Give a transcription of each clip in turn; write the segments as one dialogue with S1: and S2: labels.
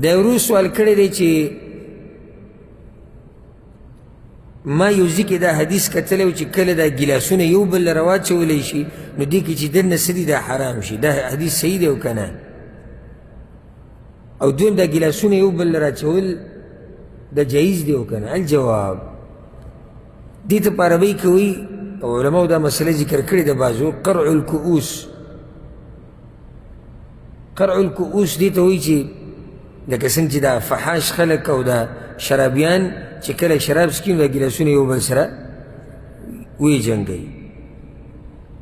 S1: دا ورو سوال کړی دی چې ما یو ځای کې دا حدیث کتلی و چې کله دا ګیلاسونه یو بل له راواچولی شي نو دې کې چې دننه څه دي دا حرام شي. دا حدیث صحیح دی او که نه؟ او دویم دا ګیلاسونه یو بل له راچول دا جایز دی او که نه؟ الجواب دې ته په عربۍ کې وایي او علماو دا مسله ذکر کړې ده بعضو قرع الکؤوس. قرع الکؤوس دې ته وایي چې لکه څنګه چې دا فحاش خلک او دا شرابیان چې کله شراب څکي نو دا ګیلاسونه یو بل سره ویجنګوي.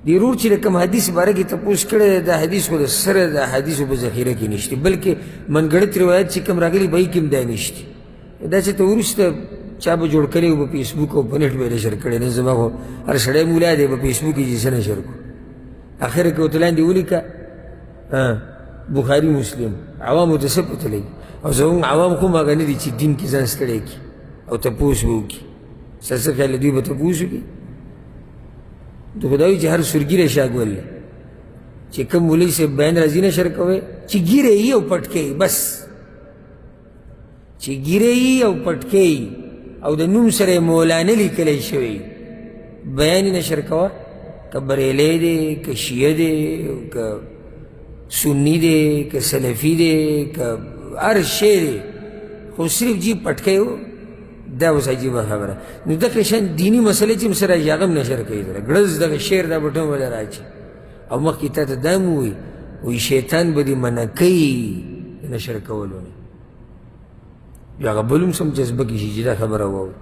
S1: د ورور چې د کوم حدیث باره کې تپوس کړی دی دا حدیث خو د سره د احادیثو په ذخیره کې نشته بلکې منګړت روایت چې کوم راغلي به یې کې هم دا نشته. دا چې ته وروسته چا به جوړ کړی و په فیسبوک او په نیټ به یې نشر کړی. نن زما خو هر سړی مولا دی په فیسبوک کې چې څه نشر کړو اخر کې ورته لاندې ولیکه بخاري مسلم عوامو ته څه پته لګي. او زموږ عوام خو هغه نه دي چې دین کې ځان ستړی کړي او تپوس به وکړي. ستا څه خیال دوی به تپوس وکړي؟ د خو دا وایي چې هر سورګیره شاګول دی چې کوم مولوي صاحب بیان راځي نشر کوی چې ګیره یي او پټکوي بس چې ګیره یي او پټکوي او د نوم سره یې مولانا لیکلی شوی بیان یې نشر کوه که بریلی دی که شیعه دی که سنی دی که سلفي دی که هر شی دی خو صرف جی پټکی و دا اوس عجیبه خبره. نو دغه شان دیني مسلې چې هم سره راځي هغه هم نشر کوي ګړز دغه شعر دا بټن وله راځي او مخکې تا ته دا هم ووایي وایي شیطان به دې منع کوي د نشر کولو نه. بیا هغه بل هم سم جذبه کې شي چې دا خبره واوري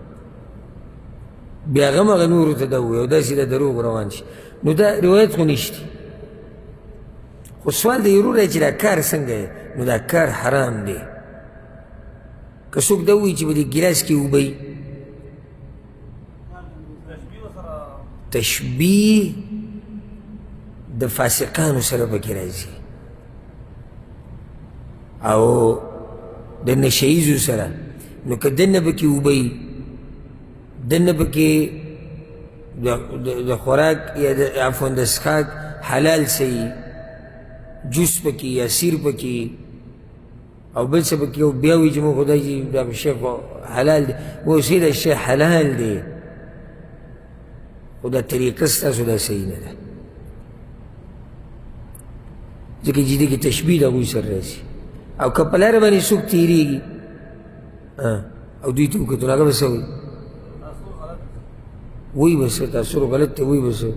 S1: بیا هغه هم هغه نورو ته دا ووایي او داسې دا دروغ روان شي. نو دا روایت خو نشته. خو سوال د یرو دی چې دا کار څنګه دی نو دا کار حرام دی. که څوک دا ووایي چې په دې ګیلاس کې اوبه وي تشبیه د فاسقانو سره پکې راځي او د نشهیزو سره. نو که دننه پکې اوبه وي دننه پکې د خوراک یا عفوا د څښاک حلال څه جوس پکې یا سیر پکې او بل څه پکې او بیا وایي چې مو خدای چې دا شی حلال دی اوسې دا شی حلال دی خو دا طریقه ستاسو دا صحیح نه ده ځکه چې دې کې تشبیه د هغوی سره راځي. او که په لاره باندې څوک تېرېږي او دوی ته وکتل هغه به څه وایي وایي به څه تاثر غلط دی وایي به څه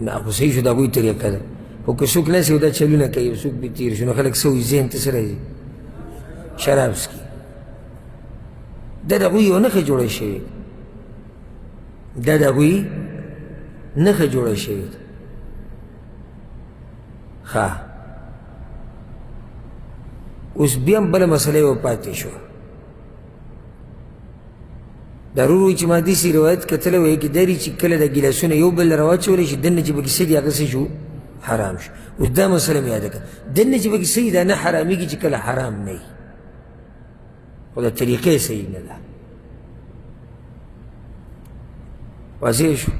S1: نه خو صحیح شو د هغوی طریقه ده. خو که څوک ناسي او دا چلونه کوي او څوک بې تېر شو نو خلک څه وایي ذهن ته څه راځي شراب څکي. دا د هغوی یوه نښه جوړه شوې دا د هغوی نښه جوړه شوې ده. ښه اوس بیا هم بله مسله یې وپاتې شوه. ضرور وایي چې ما داسې روایت کتلی وایي کې دا دي چې کله دا ګیلاسونه یو بل راواچولی شي دننه چې پکې څه دي هغه څه شو حرام شو. اوس دا مسله مې یاده کړه دننه چې پکې څه دي دا نه حرامېږي چې کله حرام نه وي خو دا طریقې صحیح نه ده. واضح شو.